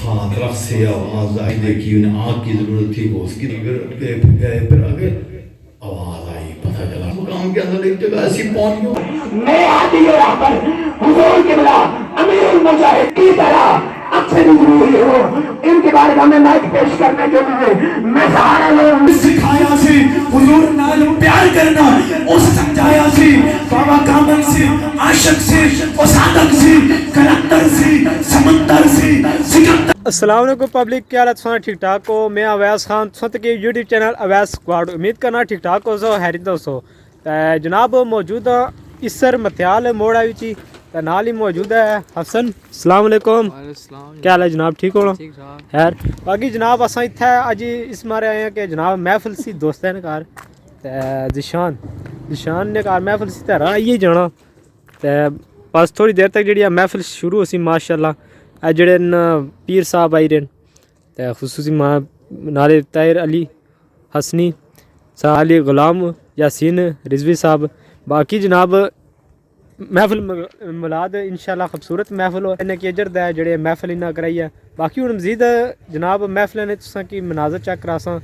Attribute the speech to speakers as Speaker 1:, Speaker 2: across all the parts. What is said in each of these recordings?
Speaker 1: ساتھ رقص سے آواز آئی، دیکھی انہیں آگ کی ضرورت تھی، وہ اس کی گئے پھر آگے آواز آئی، پتہ چلا مقام کے اندر ایک جگہ ایسی پہنچ
Speaker 2: میں ہادی رہبر حضور قبلہ امیر المجاہد کی طرح اچھے ضروری ہو ان کے بارے میں مائک پیش کرنے کے لیے میں سارے لوگ
Speaker 3: سکھایا سی حضور نال پیار کرنا، اس سمجھایا سی بابا کامل سی، عاشق سی، صادق سی، کلندر سی، سمندر سی، سکندر۔
Speaker 4: السلام علیکم پبلک، کیا حالت سونا ٹھیک ٹھاک ہو؟ میں اویس خان سنت کے یوٹیوب چینل اویس اسکواڈ، امید کرنا ٹھیک ٹھاک ہو سو خیریت ہو جناب۔ موجود اسر متیال موڑ آئی چی نال ہی موجود ہے حسن۔ السلام علیکم، کیا حال ہے جناب؟ ٹھیک ہو؟ خیر باقی جناب اساں اتھے اج اس مارے آئے ہیں کہ جناب محفل سی دوستاں نے گھر ذیشان نے گھر محفل سی تے آئیے جانا تے بس تھوڑی دیر تک جڑی محفل شروع ہوسی ماشاءاللہ۔ جڑے پیر صاحب آئی رہے تے خصوصی نالے طاہر علی حسنی صاحب، علی غلام یاسین رضوی صاحب، باقی جناب محفل ملاد انشاءاللہ خوبصورت محفل ہو انہیں کی اجر دے جڑے محفل انہیں کرائی ہے۔ باقی ہوں مزید جناب محفل نے تساں کی مناظر چیک کراساں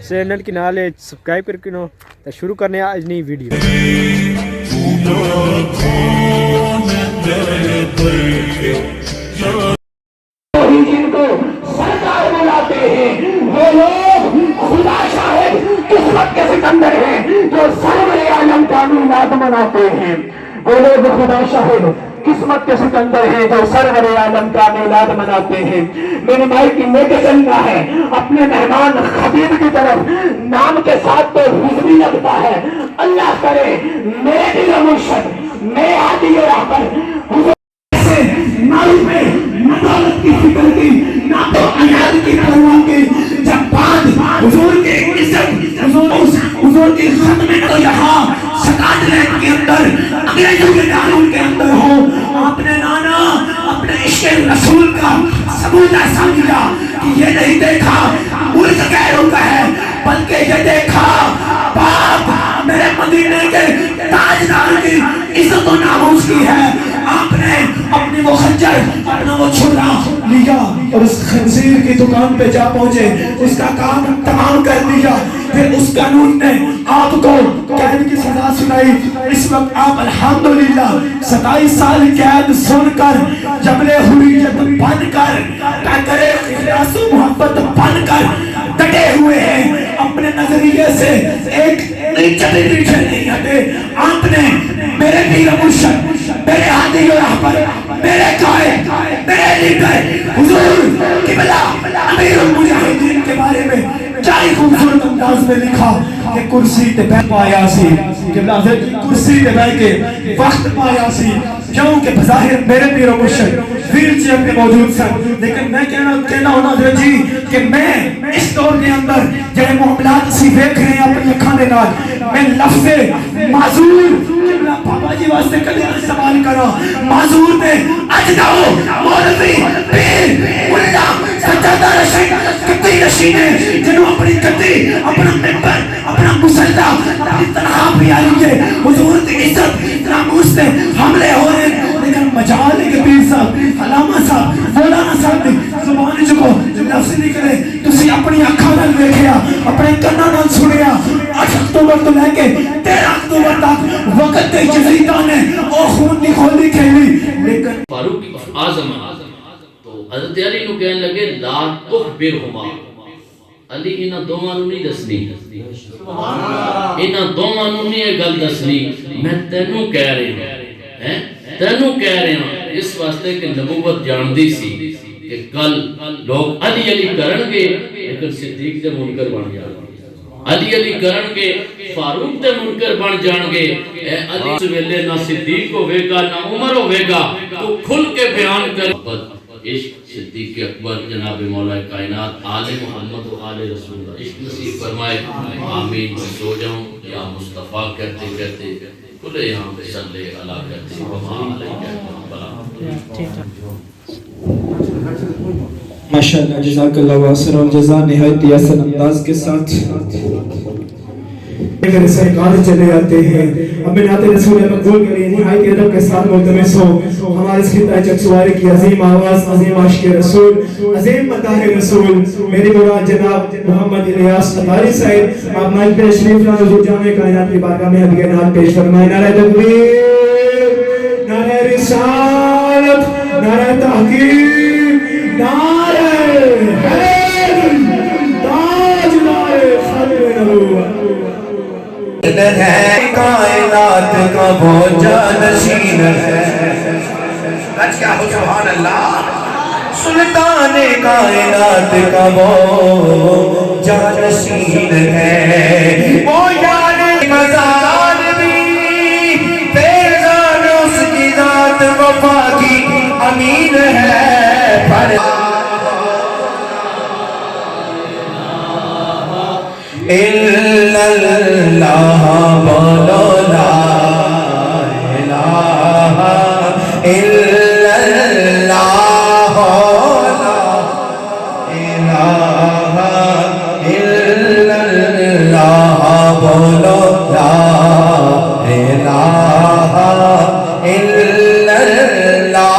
Speaker 4: چینل کی نال سبسکرائب کر کے تے شروع کرنے اج نئی ویڈیو۔
Speaker 2: جن کو سرکار بلاتے ہیں وہ لوگ خدا شاہد قسمت کے سکندر ہیں جو سرور عالم کا میلاد مناتے ہیں۔ وہ لوگ خدا شاہد قسمت کے سکندر ہیں جو سرور عالم کا میلاد مناتے ہیں۔ میرے بھائی کی لے کے چلنا ہے اپنے مہمان خطیب کی طرف، نام کے ساتھ تو حضوری لگتا ہے، اللہ کرے میرے دل مرشد میں ہادی رہبر حضور
Speaker 3: نہ روپے نہ دولت کی فکر کی، نہ تو اناد کی پرواہ کی، جب بات حضور کے عزت حضور کی خدمت میں تو یہاں سکاٹ لینڈ کے اندر انگریزوں کے قانون کے اندر ہو، آپ نے نانا اپنے عشق رسول کا ثبوت ایسا دیا کہ یہ نہیں دیکھا ملک غیروں کا ہے، بلکہ یہ دیکھا باپ میرے مدینے کے تاجدار کی عزت و ناموس کی ہے۔ آپ نے اپنی وہ خنجر اپنا وہ چھرا لیا اور اس خنزیر کی دکان پہ جا پہنچے، اس کا کام تمام کر دیا، پھر اس قانون نے آپ کو قید کی سزا سنائی۔ اس وقت آپ الحمدللہ 27 سال قید سن کر جبل حریت بن کر ٹکرے اخلاص و محبت بن کر ڈٹے ہوئے ہیں، اپنے نظریے سے ایک چلے پیچھے نہیں ہٹے۔ آپ نے میرے پیر مرشد، میرے ہادی رہبر، میرے قائد، میرے لیڈر حضور قبلہ امیر المجاہدین کے بارے میں چاہی خوبصورت انداز میں لکھا کہ کرسی تے بیٹھ پایا سی، قبلہ حضرت کی کرسی تے بیٹھ کے وقت پایا سی، کیونکہ بظاہر میرے پیر مرشد ویل چیئر پہ موجود سن، لیکن میں کہنا ہونا حضرت جی کہ میں اس دور کے اندر جڑے معاملات سی دیکھ رہے ہیں اپنی اکھاں دے نال، میں لفظ معذور بابا جی واسطے کدی استعمال کرا، معذور نے اجداؤ مولوی پیر ملا سجادہ رشید کتی رشینے جنہوں اپنی کتی اپنا ممبر اپنا مسلح اپنی تنہا بھی آئی ہے، حضور کی عزت ناموس نے حملے ہو رہے ہیں، لیکن مجال ہے کہ پیر صاحب علامہ صاحب مولانا صاحب نے زبان چکو لفظ نکلے تسی اپنی اکھاں نال ویکھیا، اپنے کناں نال سنیا۔ 8 اکتوبر تو لے کے 13 اکتوبر تک وقت تے جزیدہ نے او خون دی کھولی کھیلی، لیکن
Speaker 5: فاروق اعظم تو حضرت علی نو کہنے لگے لا تخبرہما، علی انہاں دوواں نوں نہیں دسنی، انہاں دوواں نوں نہیں یہ گل دسنی، میں تینوں کہہ رہا ہوں، تینوں کہہ رہا ہوں، اس واسطے کہ نبوت جاندی سی کہ کل لوگ علی علی کرن گے لیکن صدیق تے منکر بن جان گے، علی علی کرن گے فاروق تے منکر بن جان گے، اے علی اس ویلے نہ صدیق ہوے گا نہ عمر ہوے گا، تو کھل کے بیان کر عشق صدیق اکبر جناب مولا کائنات آل محمد و آل رسول اللہ، عشق نصیب فرمائے، آمین۔ سو جاؤں یا مصطفیٰ کہتے کہتے کھلے یہاں پہ صلی اللہ کہتے وما علیہ
Speaker 3: ماشاءاللہ جزاک اللہ واسر اور جزا نہایت یاسر انداز کے ساتھ میرے سرکار چلے آتے ہیں. اپنے نعت رسول مقبول کے لیے نہایت ادب کے ساتھ ملتمس ہو ہمارے اس خطہ چک سواری کی عظیم آواز، عظیم عاشق رسول، عظیم مداح رسول میری مراد جناب محمد الیاس قطاری صاحب، آپ مائک پہ تشریف لائیں، حضور جامع کائنات کی بارگاہ میں ہدیہ نعت پیش فرمائیں. نعرہ تکبیر، نعرہ رسالت، نعرہ تحقیق، نعرہ حیدر، تاجدار ختم نبوت.
Speaker 2: ہے کائنات کا وہ جانشین ہے. رج کیا ہو سبحان اللہ. سلطان کائنات کا وہ جانشین ہے. وہ یار مزار بھی فیضان اس کی ذات وفا کی امین ہے. پر اللہ بولو لا الہ الا اللہ، لا الہ الا اللہ، بولو لا الہ الا اللہ،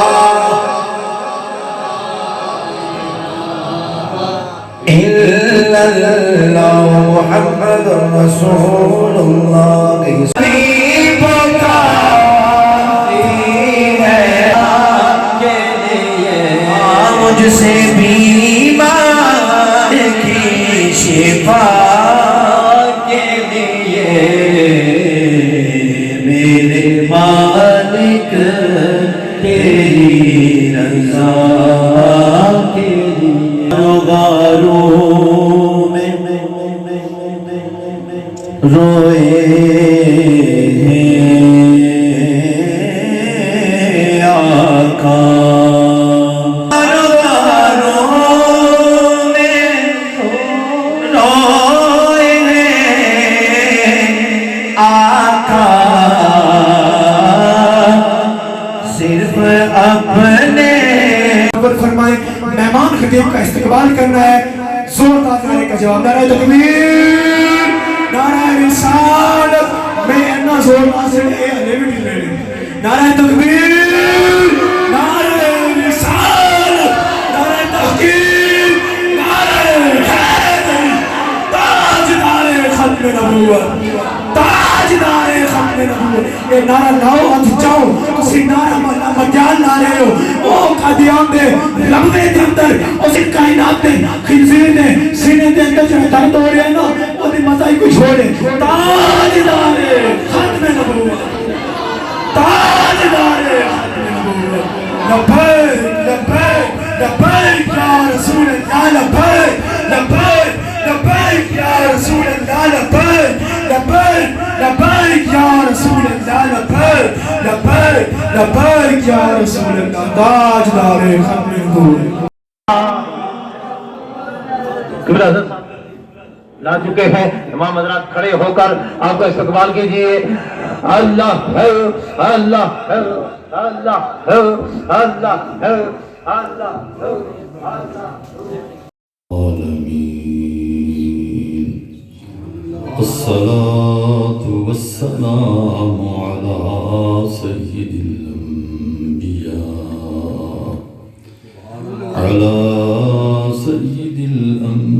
Speaker 2: الا اللہ محمد رسول اللہ. مجھ سے بیمار کی شفا کے لیے میرے مالک تیری رضا کے لیے. غاروں میں روئے ہیں آقا،
Speaker 3: فرمائے مہمان خطیب کا استقبال کرنا ہے. زوردار نعرے کا جواب. نعرہ تکبیر، نعرہ رسالت. میں اتنا زور ناصر اے علیہ بھی لے لیں. نعرہ تکبیر، نعرہ رسالت، نعرہ تحقیق، نعرہ حیدر، تاجدار ختم نبوت، تاجدار ختم نبوت. اے نعرہ لاؤ ہاتھ جاؤ اسی نعرہ مجال نعرے ہو. او قادیان دے لمبے دے اندر اسی کائنات دے خنزیر نے سینے دے اندر جو درد ہو رہے ہیں نا وہ دی مزائی کو چھوڑے. تاجدار ختم نبوت، تاجدار ختم نبوت. لبیک لبیک لبیک یا رسول اللہ، لبیک لبیک لبیک یا رسول اللہ، لبیک لبیک لبیک یا رسول اللہ، لبیک لبیک لبیک یا رسول اللہ. تاجدار ختم نبوت.
Speaker 2: قبلہ حضرت لا چکے ہیں. امام حضرات کھڑے ہو کر آپ کا استقبال کیجئے. اللہ ہے، اللہ ہے، اللہ ہے، اللہ ہے، اللہ ہے، اللہ ہے.
Speaker 1: الصلاة والسلام على سيد الأنبياء، على سيد الأنبياء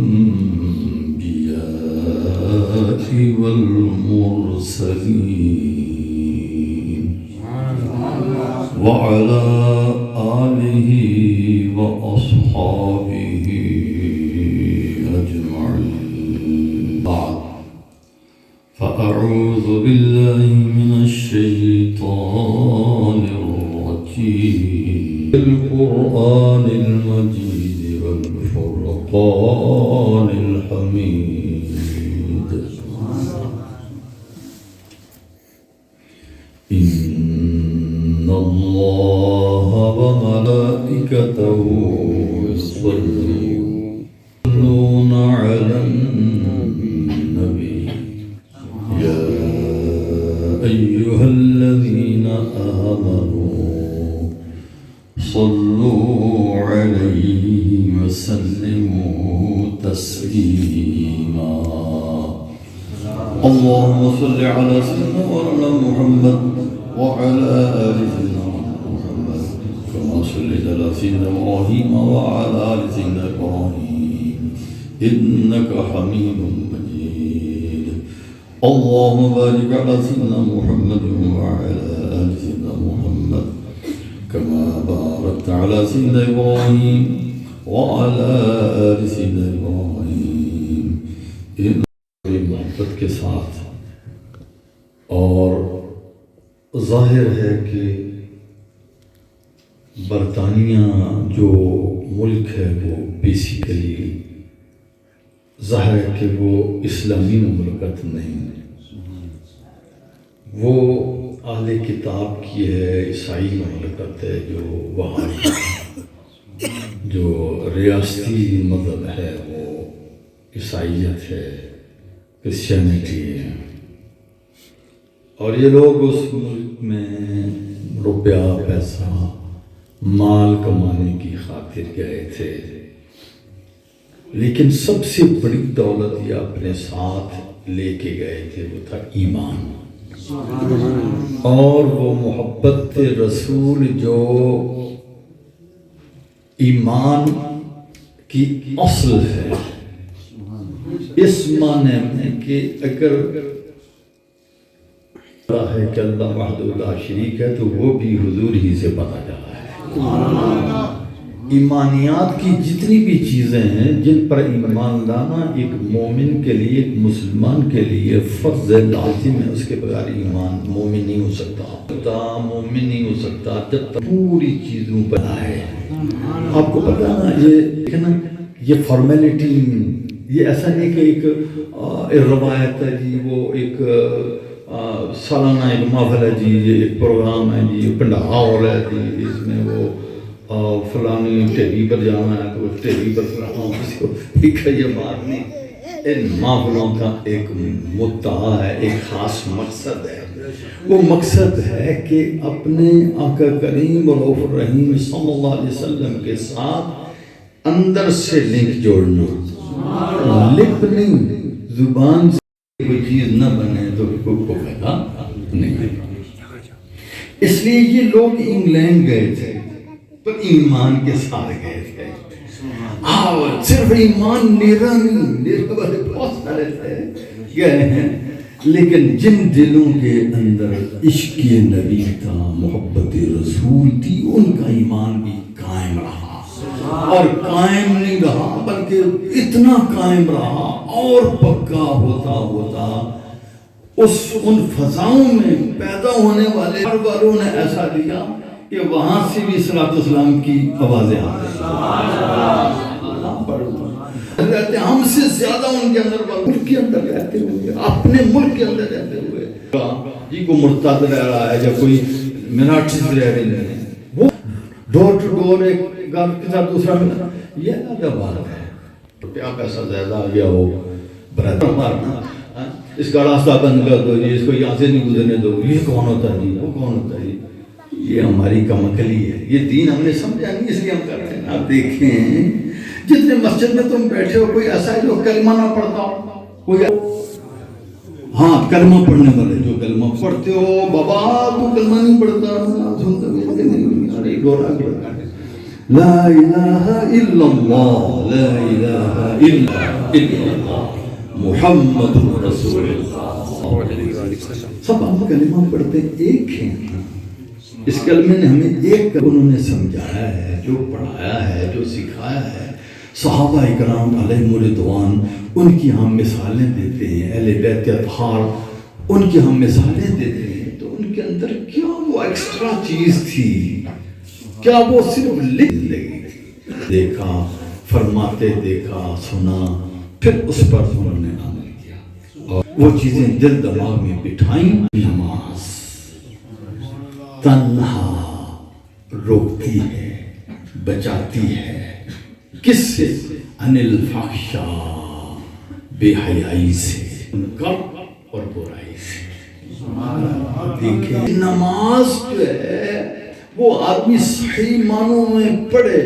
Speaker 1: والمرسلين وعلى آله وأصحابه أجمعين. بعد فأعوذ بالله من الشيطان الرجيم. القرآن المجيد والفرقان الحميد. إن الله وملائكته يصلون على النبي يا أيها الذين آمنوا صلوا عليه وسلموا تسليما. اللهم صل على سيدنا مولانا محمد وعلى آل سيدنا محمد كما صليت على سيدنا إبراهيم وعلى آل سيدنا إبراهيم إنك حميد مجيد اللهم بارك على سيدنا محمد وعلى آل سيدنا محمد كما باركت على سيدنا إبراهيم وعلى آل سيدنا إبراهيم محبت کے ساتھ. اور ظاہر ہے کہ برطانیہ جو ملک ہے وہ بیسیکلی ظاہر ہے کہ وہ اسلامی مملکت نہیں ہے، وہ اہل کتاب کی ہے، عیسائی مملکت ہے، جو وہاں جو ریاستی مذہب ہے وہ عیسائیت ہے، کرسچینٹی ہے. اور یہ لوگ اس ملک میں روپیہ پیسہ مال کمانے کی خاطر گئے تھے، لیکن سب سے بڑی دولت یہ اپنے ساتھ لے کے گئے تھے وہ تھا ایمان، اور وہ محبت رسول جو ایمان کی اصل ہے، اس معنی میں کہ اگر ہے کہ اللہ وحدہ لا شریک ہے تو وہ بھی حضور ہی سے پتہ چلا ہے. ایمانیات کی جتنی بھی چیزیں ہیں جن پر ایمان لانا ایک مومن کے لیے، ایک مسلمان کے لیے فرض لازم ہے، اس کے بغیر ایمان مومن نہیں ہو سکتا، مومن نہیں ہو سکتا جب تک پوری چیزوں پر آئے. آپ کو پتہ نا یہ فارمیلٹی، یہ ایسا نہیں کہ ایک روایت ہے جی، وہ ایک سالانہ ایک محفل ہے جی، یہ ایک پروگرام ہے جی، پنڈا ہو رہا ہے جی، اس میں وہ فلانی ٹیلی پر جانا ہے تو ٹیلی پر فلانا اس کو ایک یہ بات نہیں. ان محفلوں کا ایک مدعا ہے، ایک خاص مقصد ہے. وہ مقصد ہے کہ اپنے آقا کریم رؤوف الرحیم صلی اللہ علیہ وسلم کے ساتھ اندر سے لنک جوڑنا، لپ نہیں، زبان سے کوئی چیز نہ بنے تو کو فائدہ نہیں. اس لیے یہ لوگ انگلینڈ گئے تھے پر ایمان کے ساتھ گئے تھے. صرف ایمان نیرا نہیں، نیرا والے بہت سارے تھے گئے ہیں، لیکن جن دلوں کے اندر عشق نبی تھا، محبت رسول تھی، ان کا ایمان بھی قائم رہا. اور قائم نہیں رہا بلکہ اتنا قائم رہا اور پکا ہوتا ہوتا ان فضاؤں میں پیدا ہونے والے ہر والوں نے ایسا لیا کہ وہاں سے بھی صلاۃ والسلام کی آوازیں آ رہی رہتے. ہم سے زیادہ ان کے اندر ملک کے اندر رہتے ہوئے، اپنے ملک کے اندر رہتے ہوئے جی کو مرتد رہ رہا ہے یا کوئی مناٹس رہ رہے ہیں، وہ ڈور ٹو ڈور ایک گھر کے ساتھ دوسرا ملا. یہ کیا بات ہے؟ کیا پیسہ زیادہ آ گیا ہو برادر مارنا، اس کا راستہ بند کر دو جی، اس کو یہاں سے نہیں گزرنے دو. یہ کون ہوتا ہے جی، وہ کون ہوتا ہے جی؟ یہ ہماری کم عقلی ہے. یہ دین ہم نے سمجھا نہیں اس لیے ہم کر رہے ہیں. آپ دیکھیں جتنے مسجد میں تم بیٹھے ہو کوئی ایسا ہے جو کلمہ نہ پڑھتا ہو؟ کوئی ہاں کلمہ پڑھنے والے جو کلمہ پڑھتے ہو، بابا تو کلمہ نہیں پڑھتا، لا الہ الا اللہ، لا الہ الا اللہ محمد رسول اللہ. سب ہم کلمہ پڑھتے ایک ہیں. اس کلمے نے ہمیں ایک انہوں نے سمجھایا ہے، جو پڑھایا ہے، جو سکھایا ہے. صحابہ اکرام علیہم رضوان، ان کی ہم مثالیں دیتے ہیں، اہل بیت اطہار ان کی ہم مثالیں دیتے ہیں. تو ان کے اندر کیا وہ ایکسٹرا چیز تھی؟ کیا وہ صرف لکھ لگی تھی؟ دیکھا، فرماتے دیکھا، سنا، پھر اس پر انہوں نے عمل کیا اور وہ چیزیں دل دماغ میں بٹھائیں. نماز تنہا روکتی ہے، بچاتی ہے کس سے؟ عن الفحشاء، بے حیائی سے، منکر اور برائی سے. دیکھیں نماز جو ہے وہ آدمی صحیح معنوں میں پڑھے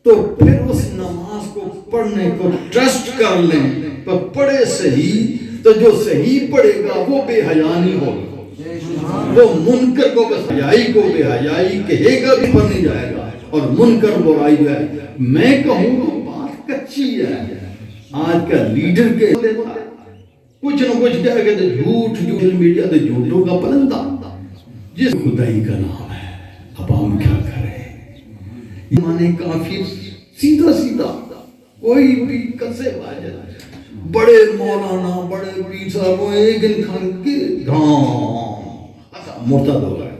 Speaker 1: تو پھر اس نماز کو پڑھنے کو ٹرسٹ کر لیں، پر پڑھے صحیح تو جو صحیح پڑھے گا وہ بے حیا نہیں ہوگا، وہ منکر کو بس حیائی کو بے حیائی کہے گا بھی پر نہیں جائے گا، اور منکر برائی جو ہے میں کہوں تو بات کچی ہے۔ آج کا لیڈر کے کچھ نہ کچھ کیا کہتے جھوٹ، سوشل میڈیا تو جھوٹوں کا پرندہ جس خدائی کا نام ہے۔ اب ہم کیا کریں؟ مانے کافی سیدھا سیدھا کوئی بھی کسے واجد بڑے مولانا بڑے پیر صاحب وہ ایک انسان کے مرتد ہو گئے۔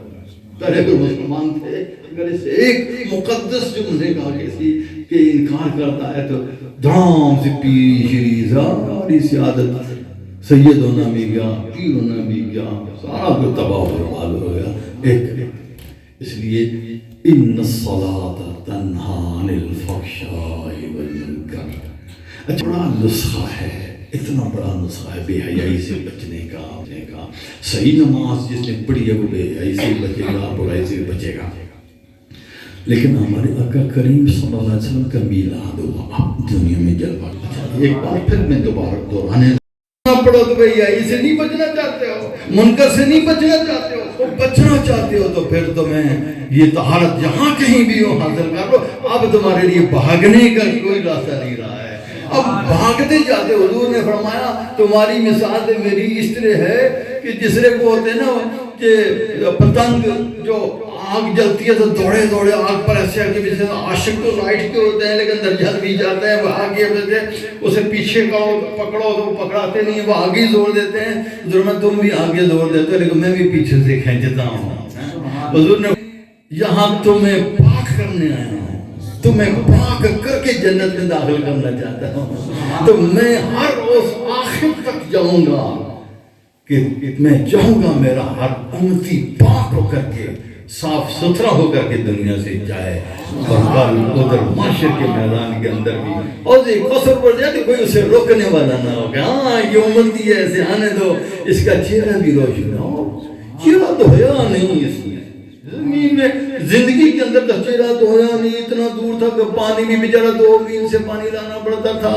Speaker 1: پہلے کوئی مسلمان تھے، اگر اسے ایک مقدس جو انہیں کہا کہ انکار کرتا ہے تو دھام سے پیر شری ساری سیادت سید ہونا بھی گیا، پیر ہونا بھی گیا، سارا کو تباہ و برباد ہو گیا۔ ایک اس لیے ان الصلاۃ تنہی عن الفحشاء والمنکر، اچھا بڑا نسخہ ہے، اتنا بڑا نسخہ ہے بے حیائی سے بچنے کا۔ صحیح نماز جس نے پڑھی ہے وہ بے حیائی سے بچے گا، برائی سے بچے گا۔ لیکن ہمارے آقا کریم صلی اللہ علیہ وسلم کا میلاد ہوا دنیا میں جلوہ۔ ایک بار پھر میں دوبارہ دہرانے پڑھو تو بے حیائی سے نہیں بچنا چاہتے ہو، منکر سے نہیں بچنا چاہتے ہو، تو بچنا چاہتے ہو تو پھر تمہیں یہ طہارت جہاں کہیں بھی ہو حاصل کر لو۔ اب تمہارے لیے بھاگنے کا کوئی راستہ نہیں رہا ہے، اب بھاگتے جاتے۔ حضور نے فرمایا تمہاری مثال میری اس طرح ہے کہ جس طرح کو ہوتے ہیں نا کہ پتنگ جو آگ جلتی ہے تو دوڑے دوڑے آگ پر ایسے آگے پیچھے، عاشق تو لائٹ کے ہوتے ہیں لیکن درجات بھی جاتے ہیں، وہ آگے پیچھے اسے پیچھے پکڑو تو وہ پکڑاتے نہیں، وہ آگے زور دیتے ہیں۔ حضور میں تم بھی آگے زور دیتے ہو لیکن میں بھی پیچھے سے کھینچتا ہوں۔ حضور نے یہاں تمہیں پاک کرنے آیا ہوں، تمہیں پاک کر کے جنت میں داخل کرنا چاہتا ہوں، تو میں ہر اس آخر تک جاؤں گا کہ میں چاہوں گا میرا ہر امتی پاک ہو کر کے صاف ستھرا ہو کر کے دنیا سے جائے، اور کل ادھر معاشر کے میدان کے اندر بھی اور ایک قصر پڑ جائے تو کوئی اسے روکنے والا نہ ہو کہ ہاں یہ امتی ہے اسے آنے دو، اس کا چہرہ بھی روشن ہو۔ چہرہ تو حیا نہیں اس میں، زمین میں زندگی کے اندر تو چہرہ تو حیا نہیں، اتنا دور تھا کہ پانی بھی بیچارہ 2 میل سے پانی لانا پڑتا تھا،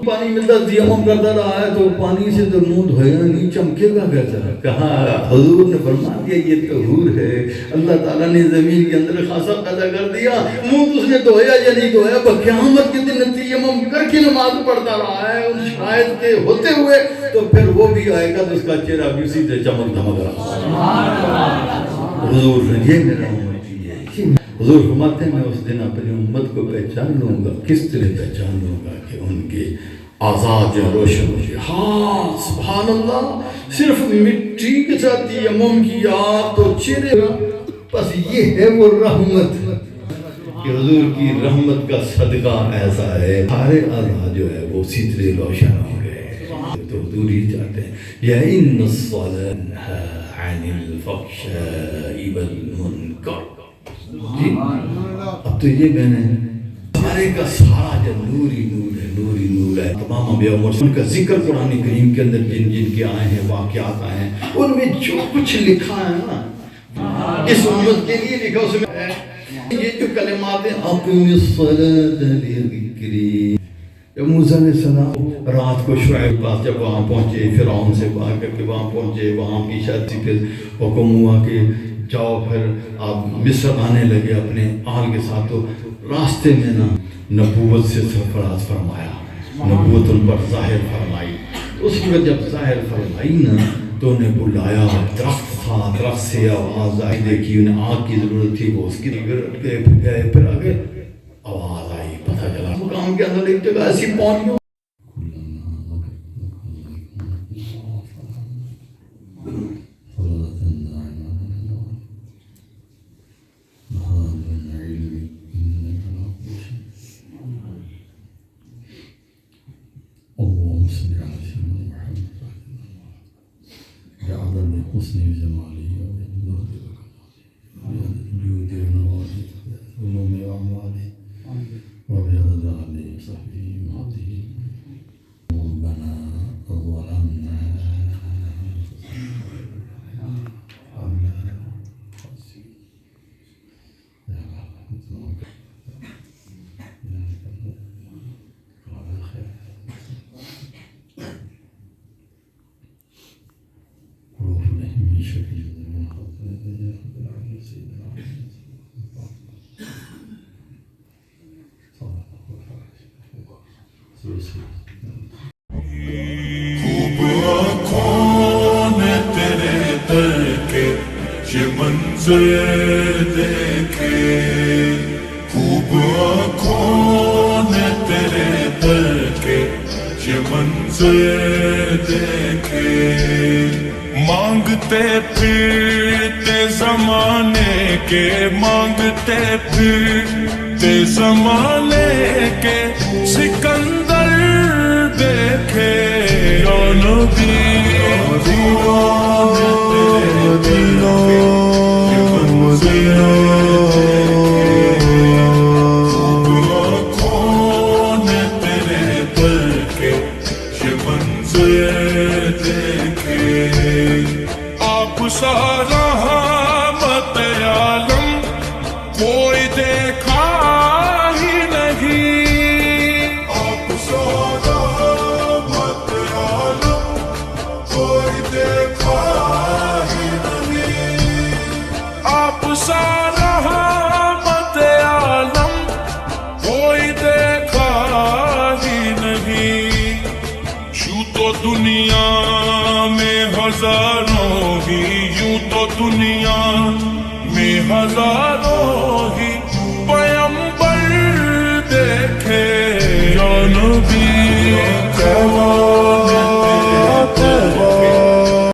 Speaker 1: پانی ملتا تیمم کرتا رہا ہے تو پانی سے تو منہ دھویا نہیں، چمکے گا کیسا؟ کہا حضور نے فرما دیا یہ طہور ہے، اللہ تعالیٰ نے زمین کے اندر خاصا پیدا کر دیا، منہ اس نے دھویا یا نہیں دھویا، قیامت کے دن تیمم کر کے نماز پڑھتا رہا ہے ان شاید کے ہوتے ہوئے، تو پھر وہ بھی آئے گا تو اس کا چہرہ بھی اسی سے چمک دھمک رہا۔ حضور نے یہ میرا امتی ہے، حضور فرماتے ہیں میں اس دن اپنی امت کو پہچان لوں گا، کس طرح پہچان لوں گا کہ ان کے آزاد جو روشن ہو جائے۔ ہاں سبحان اللہ، صرف مٹی کے ساتھ تیمم کیا تو چہرے، بس یہ ہے وہ رحمت کہ حضور کی رحمت کا صدقہ ایسا ہے سارے آزاد جو ہے وہ اسی طرح روشن ہو گئے۔ تو حضور ہی چاہتے ہیں یا ان الصلاۃ عن الفحشاء والمنکر۔ جی اب تو یہ بہنیں سارے کا سارا جو نوری نور ہے، نوری نور ہے، تمام انبیاء ان کا ذکر قرآن کریم کے اندر جن جن کے آئے ہیں واقعات آئے ہیں ان میں جو کچھ لکھا ہے نا اس امت کے لیے لکھا، اس میں یہ جو کلمات ہیں اقم الصلاۃ لذکری، جب موسیٰ علیہ السلام رات کو شعیب پاس جب وہاں پہنچے، فرعون سے بھاگ کر کے وہاں پہنچے، وہاں کی شادی پھر حکم ہوا کہ جاؤ، پھر آپ مصر آنے لگے اپنے آل کے ساتھ، تو راستے میں نا نبوت سے سرفراز فرمایا، نبوت ان پر ظاہر فرمائی، اس وقت جب ظاہر فرمائی نا تو انہیں بلایا، درخت تھا، درخت سے آواز آئی، دیکھی انہیں آگ کی ضرورت تھی، وہ اس کی گئے، پھر آگے آواز آئی، پتہ چلا مقام کے اندر ایک جگہ ایسی پہنچ گئی حسنی جمالی جود نوازی علوم اعمالی وبیض علی صحبی ماتی ربنا ظلمنا
Speaker 6: خوب آنکھوں نے تیرے در کے یہ منظر دیکھے، خوب آنکھوں نے تیرے در کے یہ منظر دیکھے، مانگتے پھرتے زمانے کے، مانگتے پھرتے زمانے کے سکندر دیکھے، یا نبی سارا مت عالم کوئی دیکھا ہی نہیں، آپ سارا مت عالم کوئی دیکھا ہی نہیں، آپ سارا مت عالم کوئی دیکھا ہی نہیں، یوں تو دنیا میں ہزاروں ہی، یوں تو دنیا میں ہزاروں